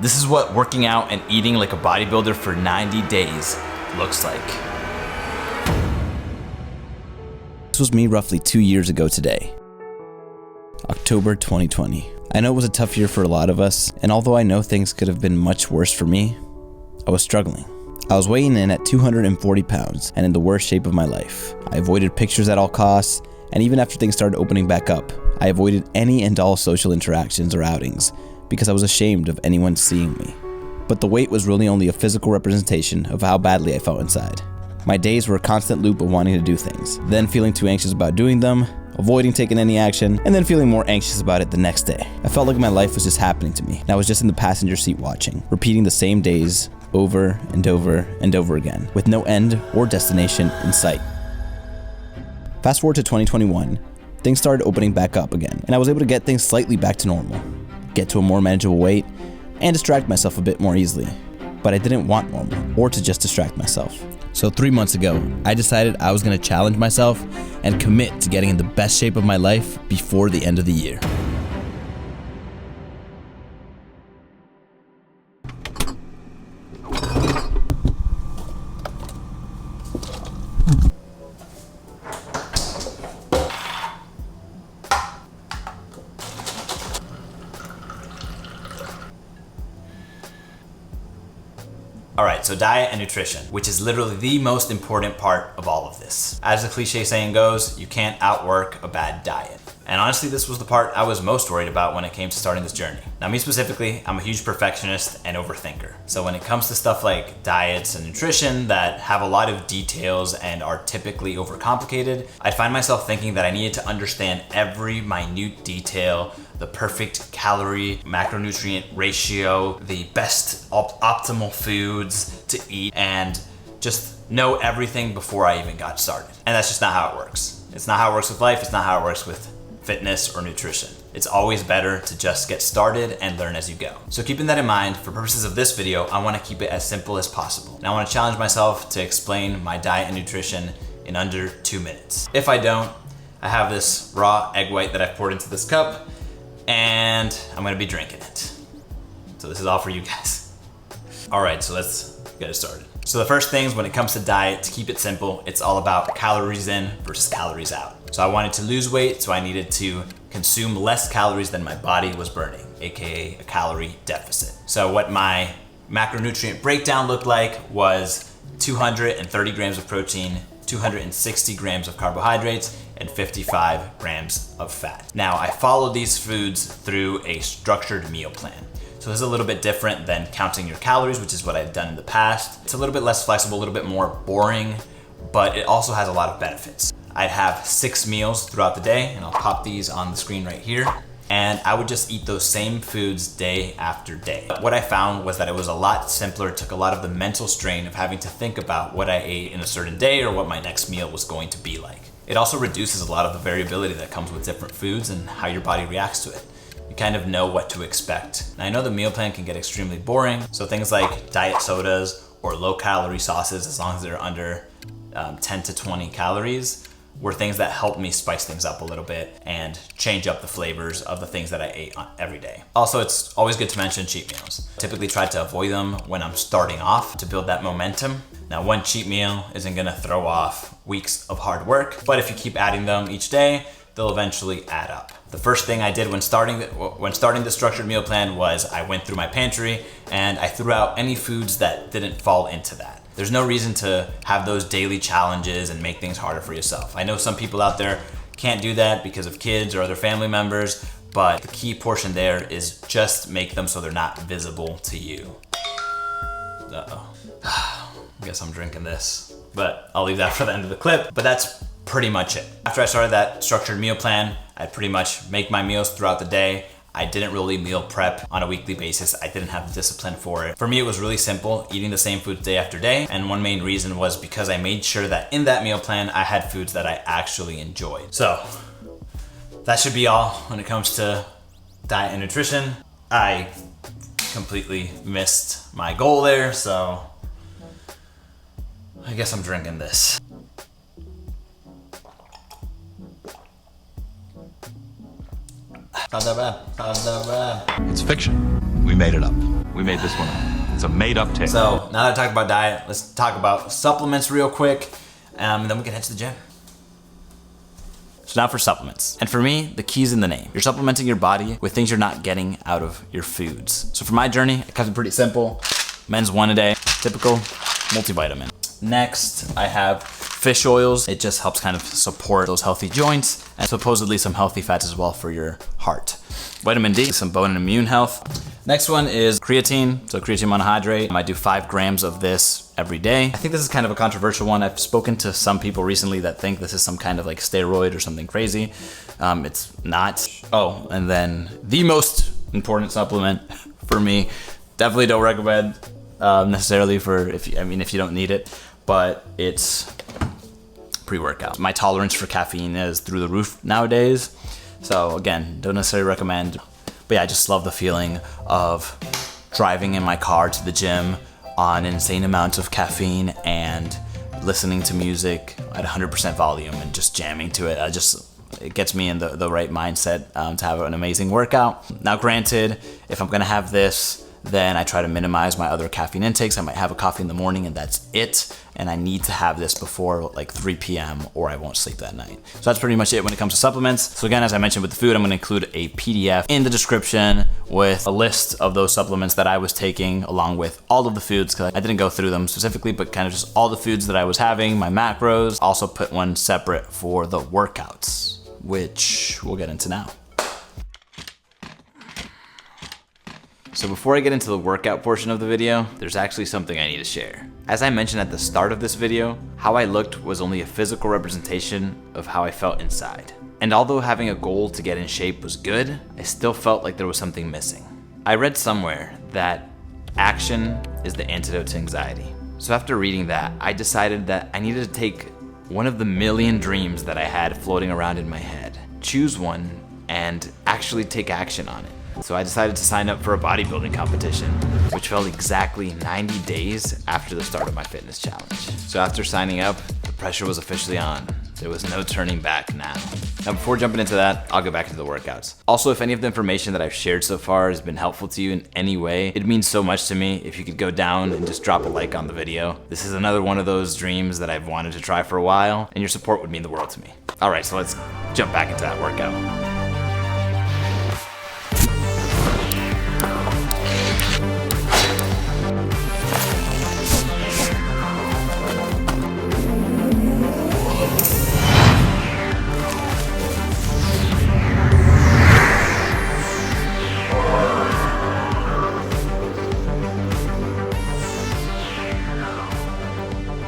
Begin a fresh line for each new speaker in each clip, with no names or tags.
This is what working out and eating like a bodybuilder for 90 days looks like.
This was me roughly 2 years ago today, October 2020. I know it was a tough year for a lot of us, and although I know things could have been much worse for me, I was struggling. I was weighing in at 240 pounds and in the worst shape of my life. I avoided pictures at all costs, and even after things started opening back up, I avoided any and all social interactions or outings because I was ashamed of anyone seeing me. But the weight was really only a physical representation of how badly I felt inside. My days were a constant loop of wanting to do things, then feeling too anxious about doing them, avoiding taking any action, and then feeling more anxious about it the next day. I felt like my life was just happening to me, and I was just in the passenger seat watching, repeating the same days over and over and over again, with no end or destination in sight. Fast forward to 2021, things started opening back up again, and I was able to get things slightly back to normal, get to a more manageable weight, and distract myself a bit more easily. But I didn't want normal, or to just distract myself. So 3 months ago, I decided I was going to challenge myself and commit to getting in the best shape of my life before the end of the year.
Alright, so diet and nutrition, which is literally the most important part of all of this. As the cliche saying goes, you can't outwork a bad diet. And honestly, this was the part I was most worried about when it came to starting this journey. Now, me specifically, I'm a huge perfectionist and overthinker. So when it comes to stuff like diets and nutrition that have a lot of details and are typically overcomplicated, I'd find myself thinking that I needed to understand every minute detail, the perfect calorie macronutrient ratio, the best optimal foods to eat, and just know everything before I even got started. And that's just not how it works. It's not how it works with life. It's not how it works with fitness or nutrition. It's always better to just get started and learn as you go. So keeping that in mind, for purposes of this video, I want to keep it as simple as possible. And I want to challenge myself to explain my diet and nutrition in under 2 minutes. If I don't, I have this raw egg white that I've poured into this cup, and I'm gonna be drinking it. So this is all for you guys. All right, so let's get it started. So the first things when it comes to diet, to keep it simple, it's all about calories in versus calories out. So I wanted to lose weight, so I needed to consume less calories than my body was burning, AKA a calorie deficit. So what my macronutrient breakdown looked like was 230 grams of protein, 260 grams of carbohydrates, and 55 grams of fat. Now, I followed these foods through a structured meal plan. So this is a little bit different than counting your calories, which is what I've done in the past. It's a little bit less flexible, a little bit more boring, but it also has a lot of benefits. I'd have 6 meals throughout the day, and I'll pop these on the screen right here. And I would just eat those same foods day after day. What I found was that it was a lot simpler. It took a lot of the mental strain of having to think about what I ate in a certain day or what my next meal was going to be like. It also reduces a lot of the variability that comes with different foods and how your body reacts to it. You kind of know what to expect. Now, I know the meal plan can get extremely boring, so things like diet sodas or low calorie sauces, as long as they're under 10 to 20 calories, were things that helped me spice things up a little bit and change up the flavors of the things that I ate every day. Also, it's always good to mention cheat meals. I typically try to avoid them when I'm starting off to build that momentum. Now, one cheat meal isn't gonna throw off weeks of hard work, but if you keep adding them each day, they'll eventually add up. The first thing I did when starting the structured meal plan was I went through my pantry and I threw out any foods that didn't fall into that. There's no reason to have those daily challenges and make things harder for yourself. I know some people out there can't do that because of kids or other family members, but the key portion there is just make them so they're not visible to you. Uh-oh. I guess I'm drinking this, but I'll leave that for the end of the clip. But that's pretty much it. After I started that structured meal plan, I'd pretty much make my meals throughout the day. I didn't really meal prep on a weekly basis. I didn't have the discipline for it. For me, it was really simple, eating the same foods day after day. And one main reason was because I made sure that in that meal plan, I had foods that I actually enjoyed. So that should be all when it comes to diet and nutrition. I completely missed my goal there, so I guess I'm drinking this. Not that bad.
It's fiction. We made it up. We made this one up. It's a made-up tale.
So now that I talked about diet, let's talk about supplements real quick, and then we can head to the gym. So now for supplements. And for me, the key's in the name. You're supplementing your body with things you're not getting out of your foods. So for my journey, it comes pretty simple. Men's 1 a day, typical multivitamin. Next, I have fish oils. It just helps kind of support those healthy joints and supposedly some healthy fats as well for your heart. Vitamin D, some bone and immune health. Next one is creatine, so creatine monohydrate. I do 5 grams of this every day. I think this is kind of a controversial one. I've spoken to some people recently that think this is some kind of like steroid or something crazy. It's not. Oh, and then the most important supplement for me, definitely don't recommend necessarily for if you don't need it, but it's pre-workout. My tolerance for caffeine is through the roof nowadays. So again, don't necessarily recommend, but yeah, I just love the feeling of driving in my car to the gym on insane amounts of caffeine and listening to music at 100% volume and just jamming to it. It gets me in the right mindset to have an amazing workout. Now granted, if I'm gonna have this, then I try to minimize my other caffeine intakes. I might have a coffee in the morning and that's it. And I need to have this before like 3 p.m. or I won't sleep that night. So that's pretty much it when it comes to supplements. So again, as I mentioned with the food, I'm gonna include a PDF in the description with a list of those supplements that I was taking along with all of the foods, because I didn't go through them specifically, but kind of just all the foods that I was having, my macros. Also put one separate for the workouts, which we'll get into now. So before I get into the workout portion of the video, there's actually something I need to share. As I mentioned at the start of this video, how I looked was only a physical representation of how I felt inside. And although having a goal to get in shape was good, I still felt like there was something missing. I read somewhere that action is the antidote to anxiety. So after reading that, I decided that I needed to take one of the million dreams that I had floating around in my head, choose one, and actually take action on it. So I decided to sign up for a bodybuilding competition, which fell exactly 90 days after the start of my fitness challenge. So after signing up, the pressure was officially on. There was no turning back now. Now before jumping into that, I'll get back into the workouts. Also, if any of the information that I've shared so far has been helpful to you in any way, it means so much to me if you could go down and just drop a like on the video. This is another one of those dreams that I've wanted to try for a while, and your support would mean the world to me. All right, so let's jump back into that workout.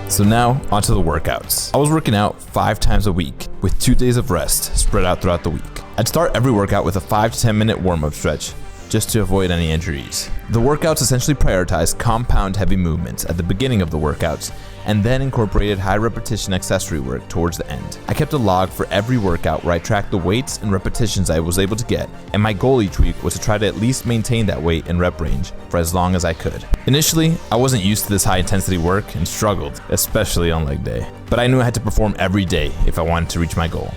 So now, onto the workouts. I was working out 5 times a week with 2 days of rest spread out throughout the week. I'd start every workout with a 5 to 10 minute warm-up stretch just to avoid any injuries. The workouts essentially prioritized compound heavy movements at the beginning of the workouts and then incorporated high repetition accessory work towards the end. I kept a log for every workout where I tracked the weights and repetitions I was able to get, and my goal each week was to try to at least maintain that weight and rep range for as long as I could. Initially, I wasn't used to this high intensity work and struggled, especially on leg day, but I knew I had to perform every day if I wanted to reach my goal.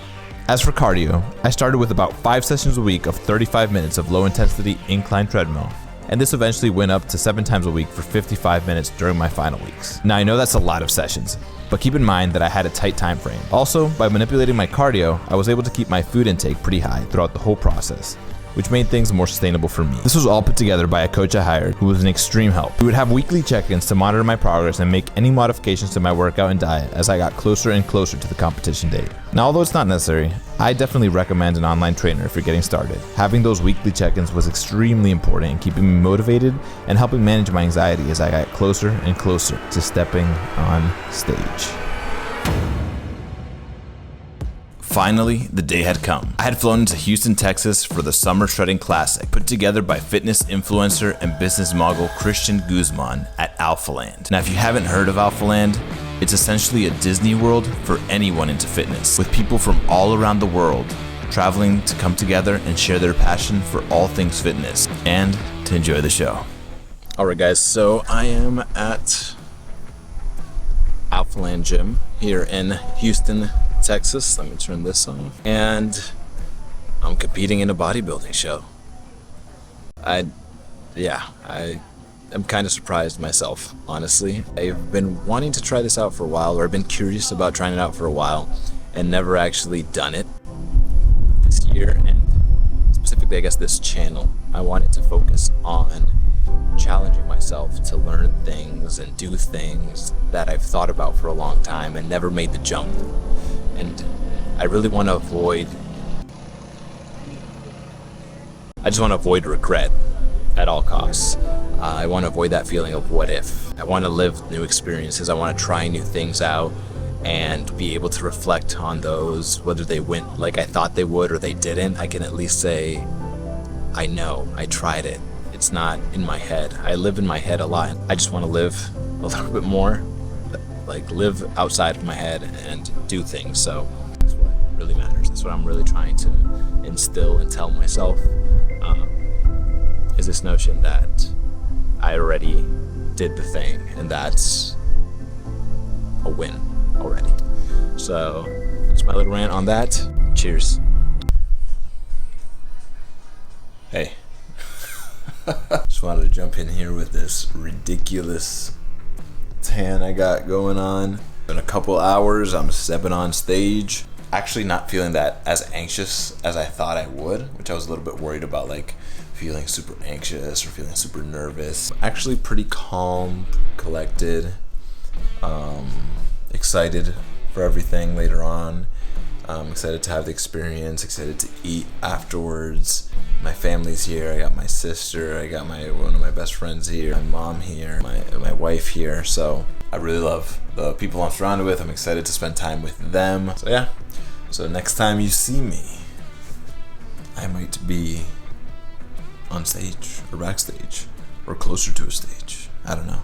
As for cardio, I started with about 5 sessions a week of 35 minutes of low intensity incline treadmill, and this eventually went up to 7 times a week for 55 minutes during my final weeks. Now I know that's a lot of sessions, but keep in mind that I had a tight time frame. Also, by manipulating my cardio, I was able to keep my food intake pretty high throughout the whole process, which made things more sustainable for me. This was all put together by a coach I hired who was an extreme help. We would have weekly check-ins to monitor my progress and make any modifications to my workout and diet as I got closer and closer to the competition date. Now, although it's not necessary, I definitely recommend an online trainer if you're getting started. Having those weekly check-ins was extremely important in keeping me motivated and helping manage my anxiety as I got closer and closer to stepping on stage.
Finally, the day had come. I had flown to Houston, Texas for the Summer Shredding Classic, put together by fitness influencer and business mogul Christian Guzman at Alphaland. Now, if you haven't heard of Alphaland, it's essentially a Disney World for anyone into fitness, with people from all around the world traveling to come together and share their passion for all things fitness and to enjoy the show. Alright guys, so I am at Alphaland Gym here in Houston, Texas. Let me turn this off. And I'm competing in a bodybuilding show. I
I'm kind of surprised myself, honestly. I've been wanting to try this out for a while, or I've been curious about trying it out for a while, and never actually done it. This year, and specifically I guess this channel, I wanted to focus on challenging myself to learn things and do things that I've thought about for a long time and never made the jump. And I really want to avoid regret at all costs. I want to avoid that feeling of what if. I want to live new experiences. I want to try new things out and be able to reflect on those, whether they went like I thought they would or they didn't. I can at least say, I know, I tried it. It's not in my head. I live in my head a lot. I just want to live a little bit more, like live outside of my head and do things. So that's what really matters. That's what I'm really trying to instill and tell myself, is this notion that I already did the thing, and that's a win already. So that's my little rant on that. Cheers. Hey. Just wanted to jump in here with this ridiculous tan I got going on. In a couple hours, I'm stepping on stage. Actually not feeling that as anxious as I thought I would, which I was a little bit worried about, like feeling super anxious or feeling super nervous. Actually pretty calm, collected, excited for everything later on. Excited to have the experience, excited to eat afterwards. My family's here. I got my sister, I got one of my best friends here, my mom here, my wife here. So I really love the people I'm surrounded with. I'm excited to spend time with them. So yeah, so next time you see me, I might be on stage or backstage or closer to a stage. I don't know.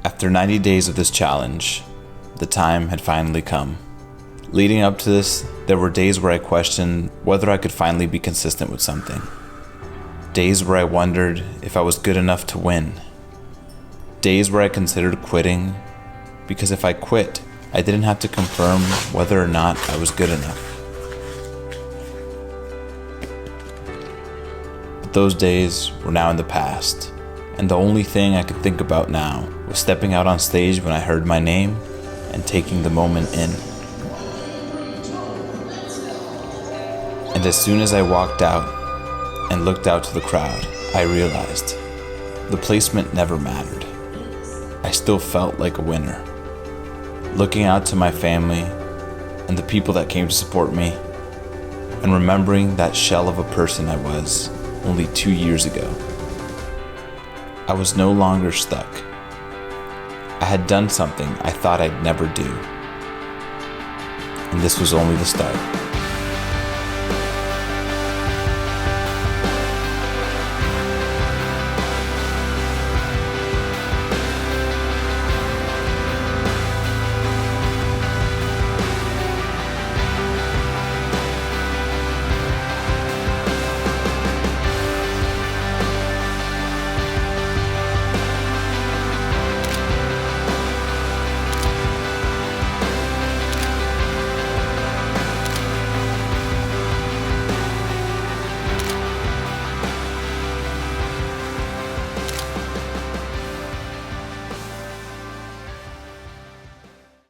After 90 days of this challenge, the time had finally come. Leading up to this, there were days where I questioned whether I could finally be consistent with something. Days where I wondered if I was good enough to win. Days where I considered quitting, because if I quit, I didn't have to confirm whether or not I was good enough. But those days were now in the past, and the only thing I could think about now was stepping out on stage when I heard my name and taking the moment in. And as soon as I walked out and looked out to the crowd, I realized the placement never mattered. I still felt like a winner. Looking out to my family and the people that came to support me, and remembering that shell of a person I was only 2 years ago, I was no longer stuck. I had done something I thought I'd never do. And this was only the start.